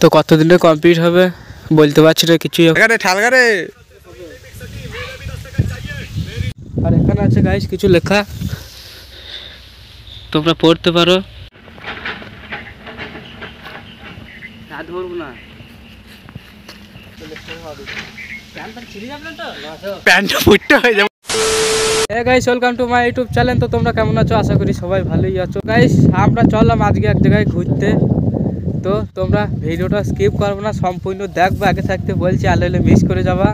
তো কতদিনে কমপ্লিট হবে বলতে পারছি না কিছু। আর এখানে আছে গাইস কিছু লেখা, তোমরা পড়তে পারো। প্যান্টটা ফুটতে হয়ে যাবে। Guys welcome to my YouTube channel. তো তোমরা কেমন আছো? আশা করি সবাই ভালোই আছো। গাইস আমরা চললাম আজকে এক জায়গায় ঘুরতে, তো তোমরা ভিডিওটা স্কিপ করবো না, সম্পূর্ণ দেখবো। আগে থাকতে বলছি আলে মিস করে যাবা।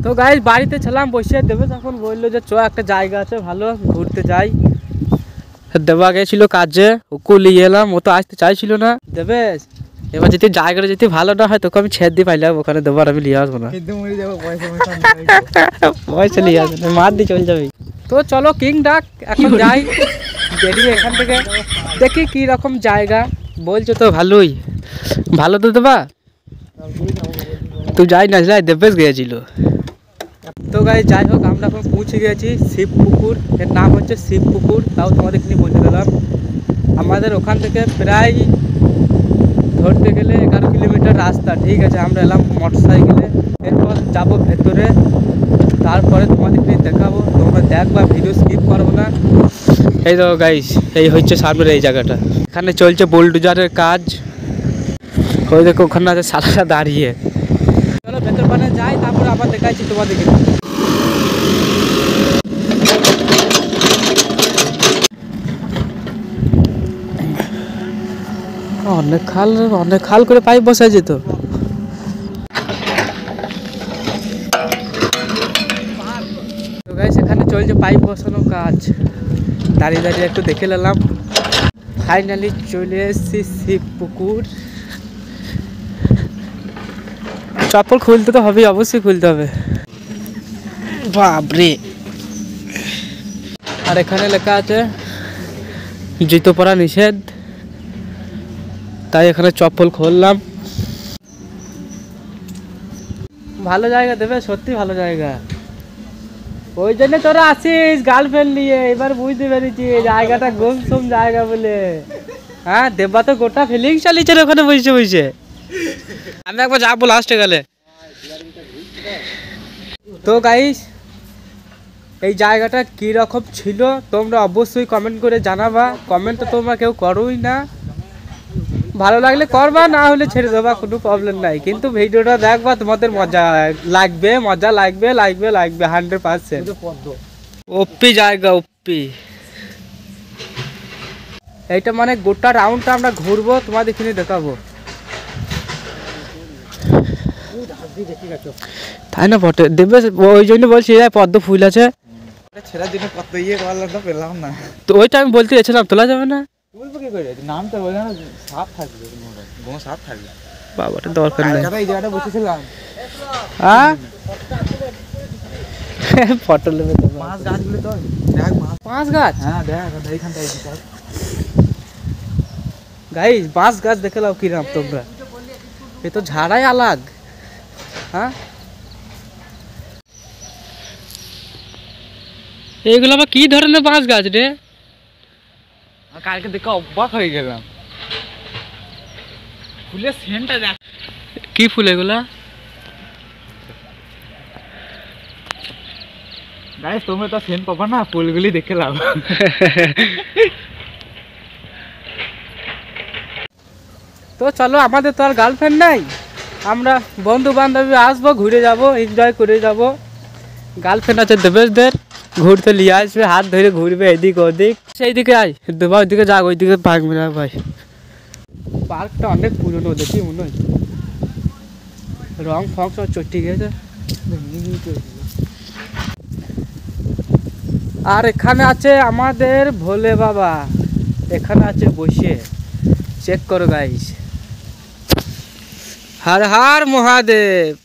তো গাইস বাড়িতে ছিলাম বসে, দেবে তখন বললো যে চ একটা জায়গা আছে ভালো ঘুরতে যাই। দেবা গেছিল কাজে, ওকে নিয়ে এলাম, ও তো আসতে চাইছিল না। দেবে এবার যদি জায়গাটা যদি ভালো না হয় তোকে আমি ছেড়ে দিয়ে পাইলাম ওখানে, দেবার আমি নিয়ে আসবো না, পয়সা নিয়ে আসবো না, মার দিয়ে চলে যাবি। তো চলো কিং ডাক এখন যাই, বেরিয়ে এখান থেকে দেখি কি রকম জায়গা। বলছো তো ভালোই, ভালো তো দেবা, তুই যাই না যাই দেবেশ গিয়েছিল। তো গাই যাই হোক আমরা এখন পৌঁছে গেছি শিবপুকুর, এর নাম হচ্ছে শিবপুকুর। তাও তোমাদের কি বলতে দিলাম, আমাদের ওখান থেকে প্রায় ধরতে গেলে 11 কিলোমিটার রাস্তা। ঠিক আছে, আমরা এলাম মোটর সাইকেলে, এরপর যাবো ভেতরে, তারপরে তোমাদেরকে দেখাবো, তোমরা দেখবা, ভিডিও স্কিপ করবো না। এই দেখো গাইস, এই হচ্ছে সামনের এই জায়গাটা, এখানে চলছে বুলডোজারের কাজ। ওই দেখো ওখানে আছে সালাটা দাঁড়িয়ে। চলো ভেতর পানে যাই, তারপরে আবার দেখাচ্ছি তোমাদেরকে। অনেক খাল করে পাইপ বসাই যেত। তো গাইস এখানে চলছে পাইপ বসানোর কাজ, দাঁড়িয়ে দাঁড়িয়ে একটু দেখে নিলাম। ফাইনালি চলে এসেছি শিবপুকুর। চপ্পল খুলতে তো হবে, অবশ্যই খুলতে হবে, বাপরে। আর এখানে লেখা আছে জুতো পরা নিষেধ, তাই এখানে চপ্পল খুললাম। ভালো জায়গা দেবে, সত্যি ভালো জায়গা, ওই জন্য তোরা আসিস গার্লফ্রেন্ড নিয়ে। এবার বুঝতে পেরেছি জায়গাটা গুমসুম জায়গা বলে। হ্যাঁ দেবা তো গোটা ফিলিং চালিয়েছে ওখানে বসে বসে। আমি একবার যাবো লাস্টে গেলে। তো গাইস এই জায়গাটা কি রকম ছিল তোমরা অবশ্যই কমেন্ট করে জানাবা। কমেন্ট তো তোমরা কেউ করোই না, ভালো লাগলে করবা, না হলে ছেড়ে দেবা, কোনো প্রবলেম নাই। কিন্তু ভিডিওটা দেখবা, তোমাদের মজা লাগবে, মজা লাগবে, লাগবে লাগবে 100%। ওপি জায়গা ওপি, এইটা মানে গোটা রাউন্ডটা আমরা ঘুরবো, তোমাদের এখানে দেখাবো, তাই না? বটে দেবে, ওই জন্য বলছি পদ্ম ফুল আছে, ছেড়ার জন্য কত ইয়ে করলাম না, পেলাম না। তো ওইটা আমি বলতে গেছিলাম, তোলা যাবে না? তুলবো কি করে, নামটা বলে না, সাপ থাকবে, কোনো সাপ থাকবে। বাবাটা দরকার নেই, এই জায়গাটা বসেছিলাম। হ্যাঁ ফটো নেবে তো, মাছ গাছগুলো তো দেখ, বাঁশ গাছ। হ্যাঁ দেখ এইখানটায় গাইস বাঁশ গাছ দেখে লাও কিরাম তোমরা, এ তো ঝাড়াই আলাগ। হ্যাঁ এইগুলো আবার কি ধরনের বাঁশ গাছ রে? কালকে দেখে অবাক হয়ে গেলাম, ফুলের সেন্টটা দেখ। কি ফুল এগুলা? গাইস তোমরা তো সেন্ট পাবা না, ফুলগুলি দেখে লাও। তো চলো, আমাদের তো আর গার্লফ্রেন্ড নাই, আমরা বন্ধু বান্ধবী আসবো, ঘুরে যাব, এনজয় করে যাব। গার্লফ্রেন্ড আছে দেবেশদের, ঘুরতে নিয়ে আসবে, হাত ধরে ঘুরবে এদিক ওদিক। সেই দিকে আয় দেবা, ওইদিকে যাক, ওইদিকে পাকবে না ভাই। পার্কটা অনেক পুরনো দেখি মনে হয়, রং ফং সব চটি গেছে। আর এখানে আছে আমাদের ভোলে বাবা, এখানে আছে বসে, চেক করো গাইস। হর হর মহাদেব।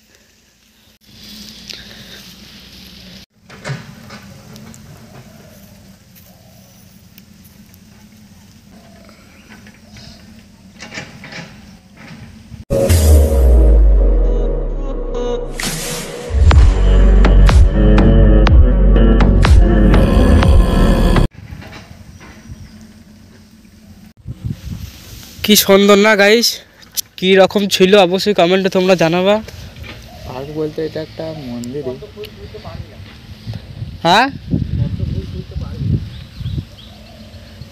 কি সুন্দর না গাইস, কি রকম ছিল অবশ্যই কমেন্টে তোমরা জানাবা। পার্ক বলতে এটা একটা মন্দির। হ্যাঁ,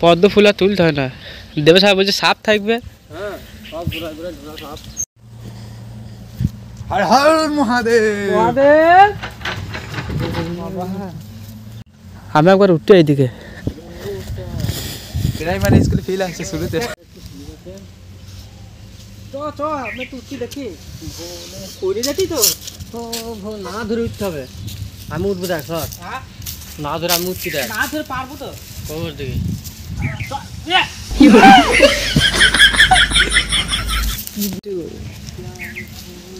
পদ্ম ফুল আর তুলতে হয় না। দেবে সাহেব বলছে সাপ থাকবে। হ্যাঁ, সব ঘোরা ঘোরা ঘোরা সাপ। হর হর মহাদেব। মহাদেব, আমি একবার উঠতে এইদিকে। প্রাইমারি স্কুলে ফিল আসছে শুরুতে। আমি তো উঠছি দেখি পড়ে যাচ্ছি তো। না ধরে উঠতে হবে। আমি উঠবো দেখ সর। না ধরে আমি উঠছি দেখ। না ধরে পারবো তো। খবর দেখি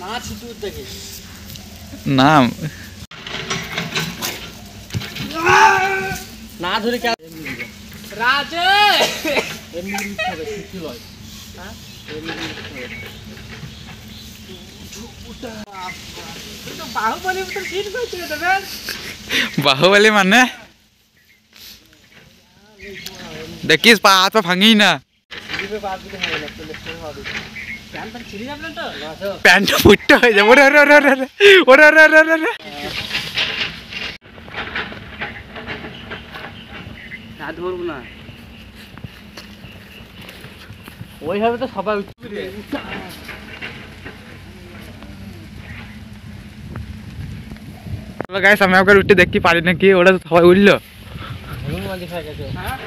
না ছুটি উঠ দেখি নাম না ধরে কে রাজে এমনি উঠতে হবে ছুটি লয়। হ্যাঁ এমনি উঠতে হবে। বাহুবলী মতো ফিট করতে দেবেন। বাহুবলী মানে দেখিস পা হাত পা ভাঙি না। প্যান্টটা ফুটতে হয়ে যাবে। ওরে ওরে ওরে ওরে ওরে ওরে ওরে ওরে ওরে। ধরবো না ওইভাবে তো সবাই উঠবে। গাইস আমি একবার উঠে দেখতে পারি নাকি, ওরা তো সবাই উঠলো।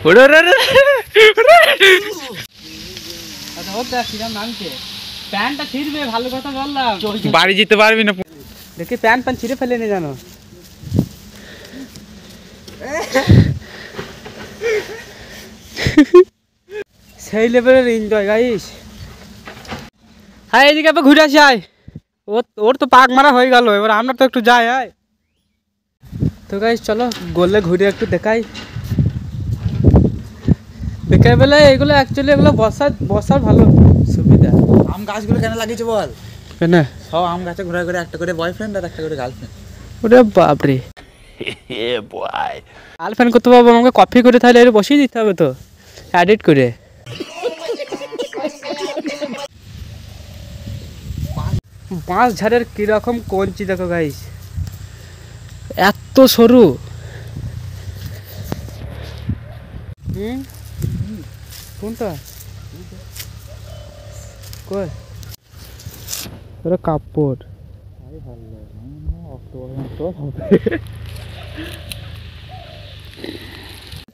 ওরে ওরে ওরে প্যান্টটা ছিঁড়বে, ভালো কথা বললাম। বাড়ি যেতে পারবি না। দেখি প্যান্ট ছিঁড়ে ফেলে নি জানো। সেই লেভেলের এনজয় গাইস। হ্যাঁ এদিকে ঘুরে আসি আয়। ওর তো পাক মারা হয়ে গেল, এবার আমরা তো একটু যাই। আয় তো গাইস চলো গোলে ঘুরে একটু দেখাই। বিকেলবেলায় এগুলো অ্যাকচুয়ালি এগুলো বসার ভালো সুবিধা। আম গাছগুলো কেন লাগিয়েছে বল? কেন সব আম গাছে ঘোরা করে একটা করে বয়ফ্রেন্ড আর একটা করে গার্লফ্রেন্ড। ওরে বাপরে, গার্লফ্রেন্ড করতে পারবো? আমাকে কপি করে তাহলে এটা বসিয়ে দিতে হবে তো, এডিট করে। বাঁশ ঝাড়ের কিরকম কঞ্চি দেখো গাইস, এত সরু। কোনটা কই তোরা কাপড়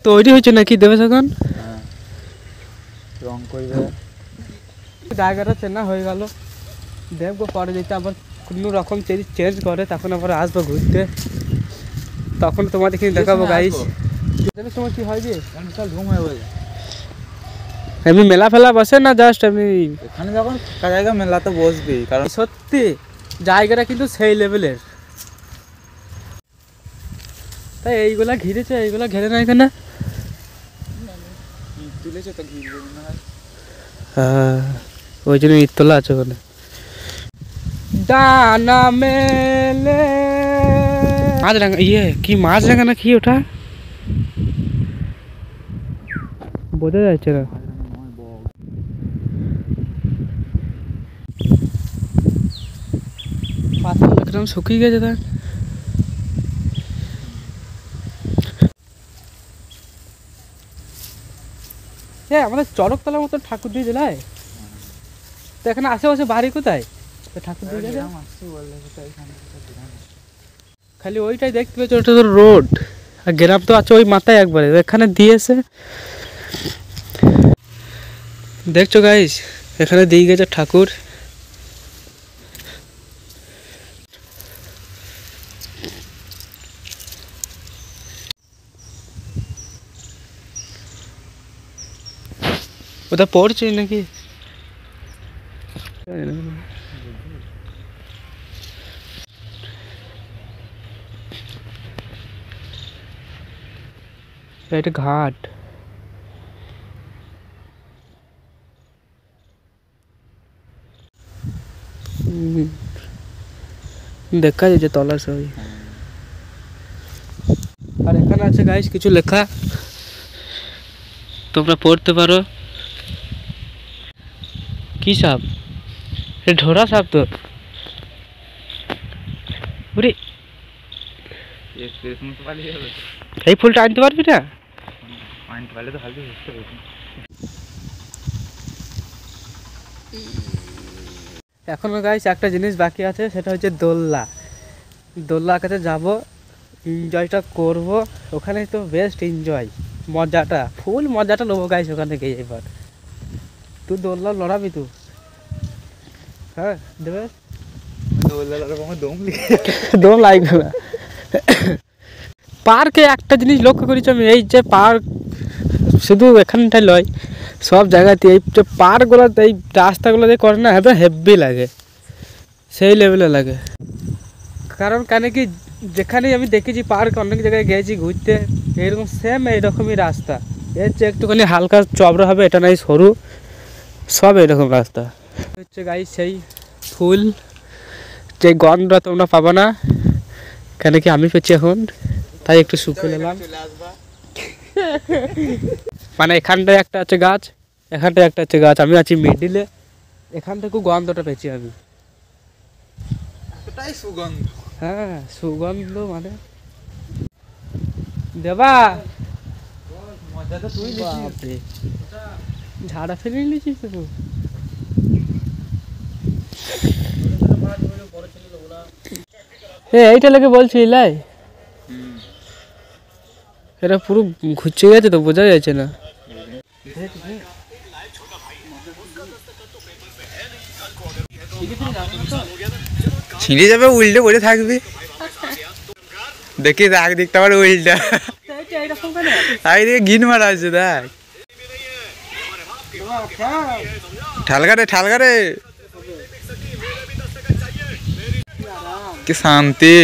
তৈরি হয়েছে নাকি দেবে এখন? রং করবে, জায়গাটা চেনা হয়ে গেল। দেখবো পরে যেতে আবার কোনো রকম যদি চেঞ্জ করে তখন আবার আসবো ঘুরতে, তখন তোমাদেরকে দেখাবো গাইস। সময় কি হয় যে ঘুম হয়ে বলে এমনি মেলা ফেলা বসে না, জাস্ট এমনি এখানে যখন জায়গা মেলা তো বসবি, কারণ সত্যি জায়গাটা কিন্তু সেই লেভেলের। তাই এইগুলা ঘিরেছে, এইগুলা ঘেরে না এখানে। তুলেছে তো ঘিরবে না। হ্যাঁ ওই জন্য ইট তোলা আছে ওখানে। ডানা মেলে মাছ রাঙা, ইয়ে কি মাছ রাঙা না কি ওটা বোঝা যাচ্ছে না। পাতাগুলো একদম শুকিয়ে গেছে। দেখ হ্যাঁ, আমাদের চরকতলার মতো ঠাকুর দিয়ে জেলায় তো এখানে আশেপাশে বাড়ি কোথায় ঠাকুর দিয়ে যায়? খালি ওইটাই দেখতে পেয়েছো, ওটা তো রোড, আর গ্রাম তো আছে ওই মাথায় একবারে, এখানে দিয়েছে। দেখছো গাইস এখানে দিয়ে গেছে ঠাকুর। ওটা পড়ছে নাকি? এটা ঘাট। দেখা যাচ্ছে তলা সবই। আর এখানে আছে গাইস কিছু লেখা, তোমরা পড়তে পারো। কি সাপ? ঢোরা সাপ তো বুড়ি এই ফুলটা আনতে পারবি না? এখনো গাইস একটা জিনিস বাকি আছে, সেটা হচ্ছে দোলনা। দোলনা কাছে যাব, এনজয়টা করব, ওখানে তো বেস্ট এনজয়, মজাটা ফুল মজাটা নেবো গাইস ওখান থেকে। এবার তুই দোলনা লড়াবি তুই? হ্যাঁ দেবে, দম লাগবে না। পার্কে একটা জিনিস লক্ষ্য করেছি আমি, এই যে পার্ক শুধু এখানটাই লয়, সব জায়গাতে এই যে পার্কগুলোতে এই রাস্তাগুলোতে করে না, এবার হেভি লাগে, সেই লেভেলে লাগে। কারণ কেন কি, যেখানেই আমি দেখেছি পার্ক, অনেক জায়গায় গেছি ঘুরতে, এইরকম সেম এইরকমই রাস্তা, এর চেয়ে একটুখানি হালকা চবড়া হবে, এটা নাই সরু, সব এরকম রাস্তা হচ্ছে গাই। সেই ফুল যে গন্ধটা তোমরা পাবা না, কেন কি আমি পেয়েছি এখন, তাই একটু শুকিয়ে নিলাম। মানে এখানটায় একটা আছে গাছ, এখানটায় একটা আছে গাছ, আমি আছি মিডিলে, এখান থেকে গন্ধটা পেয়েছি আমি। হ্যাঁ সুগন্ধ মানে দেবা ঝাড়া ফেলে নিয়েছিস তো। এইটা লেগে বলছি লাই, এটা পুরো ঘুরছে গেছে তো, বোঝা যাচ্ছে না। ছিঁড়ে যাবে, উল্টে পড়ে থাকবে। দেখি এক দিকটা আবার উল্টা, একদিকে গিন মারা আছে, দেখ ঠালগারে ঠালগারে, কি শান্তি।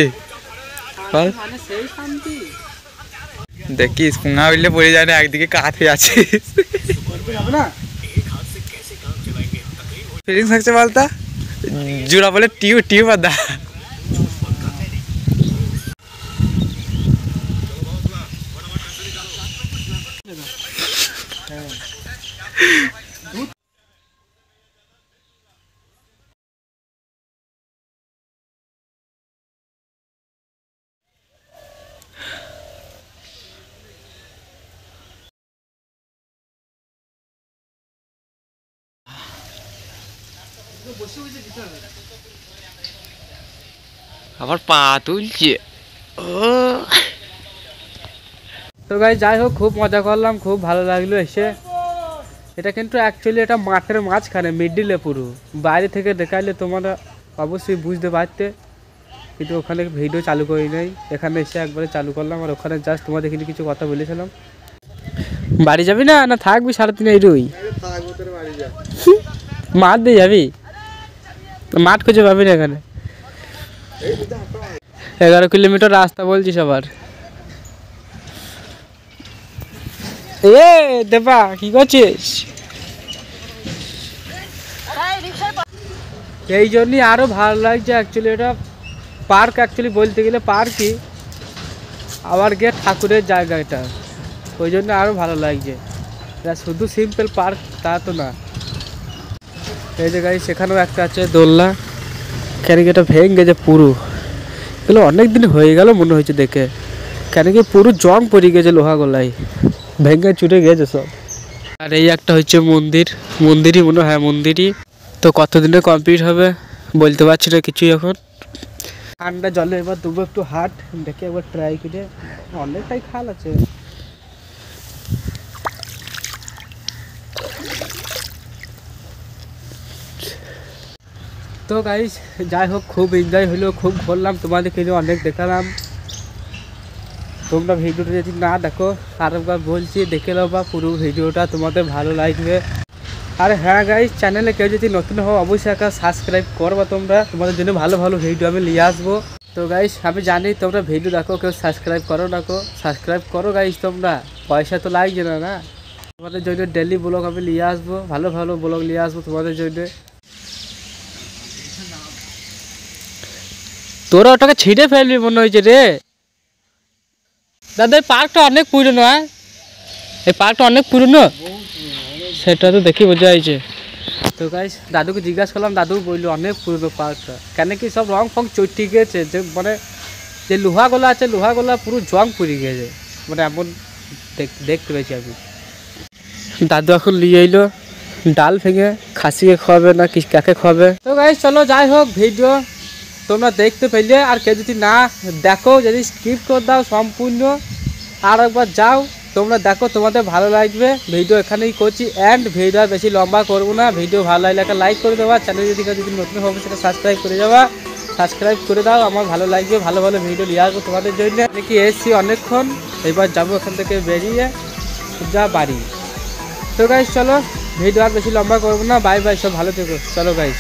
দেখিস পুঙা উল্টে পড়ে যায় না, একদিকে কাত হয়ে আছে। ফিলিংস থাকছে বলতা, জোড়া বলে টিউ টিউ বাদা। আবার পা তুলছে। তো গাই যাই হোক, খুব মজা করলাম, খুব ভালো লাগলো এসে। এটা কিন্তু অ্যাকচুয়ালি এটা মাঠের মাঝখানে, মিডিলে পুরো, বাইরে থেকে দেখাইলে তোমরা অবশ্যই বুঝতে পারতে, কিন্তু ওখানে ভিডিও চালু করি নাই, এখানে এসে একবারে চালু করলাম। আর ওখানে জাস্ট তোমাদের কিন্তু কিছু কথা বলেছিলাম। বাড়ি যাবি না, না থাকবি সারাদিন এই রুই? মাঠ দিয়ে যাবি? মাঠ খুঁজে পাবি না এখানে, 11 কিলোমিটার রাস্তা বলছিস আবার। এ দেবা কি করছিস? এই জন্যই আরো ভালো লাগছে অ্যাকচুয়ালি, এটা পার্ক অ্যাকচুয়ালি বলতে গেলে পার্কই, আবার গিয়ে ঠাকুরের জায়গা এটা, ওই জন্য আরো ভালো লাগছে। এটা শুধু সিম্পল পার্ক তা তো না। এই জায়গায় সেখানেও একটা আছে দোলনা, কেন কি এটা ভেঙে গেছে পুরো, এগুলো অনেক দিন হয়ে গেল মনে হয়েছে দেখে, কেন কি পুরো জং পড়ে গেছে লোহা গলায়, ভেঙে চুটে গেছে সব। আর এই একটা হচ্ছে মন্দির, মন্দিরই মনে হয়, মন্দিরই তো। কতদিনে কমপ্লিট হবে বলতে পারছি না কিছুই এখন। ঠান্ডা জলে এবার দেবো একটু হাট, দেখে একবার ট্রাই করে, অনেকটাই খাল আছে। তো গাইস যাই হোক, খুব এনজয় হলো, খুব ঘুরলাম, তোমাদেরকে অনেক দেখালাম। তোমরা ভিডিওটা যদি না দেখো, আরেকবার বলছি দেখে নাও বা পুরো ভিডিওটা, তোমাদের ভালো লাগবে। আর হ্যাঁ গাইস, চ্যানেলে কেউ যদি নতুন হও অবশ্যই একটা সাবস্ক্রাইব করবা তোমরা, তোমাদের জন্য ভালো ভালো ভিডিও আমি নিয়ে আসবো। তো গাইস আমি জানি তোমরা ভিডিও দেখো, কেউ সাবস্ক্রাইব করো না, সাবস্ক্রাইব করো গাইস, তোমরা পয়সা তো লাগছে না, না তোমাদের জন্য ডেলি ব্লগ আমি নিয়ে আসবো, ভালো ভালো ব্লগ নিয়ে আসবো তোমাদের জন্য। তোরা ওটাকে ছিঁড়ে ফেলবি মনে হয়েছে রে দাদা। এই পার্কটা অনেক পুরনো, হ্যাঁ এই পার্কটা অনেক পুরনো, সেটা তো দেখি বোঝা যাচ্ছে। তো গাইস দাদুকে জিজ্ঞাসা করলাম, দাদু বললো অনেক পুরনো পার্কটা, কেন কি সব রং ফং চটে গিয়েছে, যে মানে যে লোহাগুলো আছে লোহাগুলো পুরো জং পড়ে গিয়েছে, মানে এমন দেখতে পেয়েছি আমি। দাদু এখন নিয়ে এলো ডাল ভেঙে, খাসিকে খাওয়াবে না কি কাকে খাওয়াবে। তো গাইস চলো যাই হোক, ভিডিও তোমরা দেখতে পেলে, আর কেউ যদি না দেখো, যদি স্কিপ করে দাও সম্পূর্ণ, আর একবার যাও তোমরা দেখো, তোমাদের ভালো লাগবে। ভিডিও এখানেই করছি অ্যান্ড ভিডিও আর বেশি লম্বা করবো না। ভিডিও ভালো লাগলে একটা লাইক করে দেওয়া, চ্যানেল যদি নতুন হবে সেটা সাবস্ক্রাইব করে যাওয়া, সাবস্ক্রাইব করে দাও, আমার ভালো লাগবে, ভালো ভালো ভিডিও নিয়ে আসবো তোমাদের জন্য। দেখি এসছি অনেকক্ষণ, এবার যাবো এখান থেকে বেরিয়ে যা বাড়ি। তো গাইস চলো, ভিডিও আর বেশি লম্বা করবো না, বাই বাই, সব ভালো থেকো, চলো গাইস।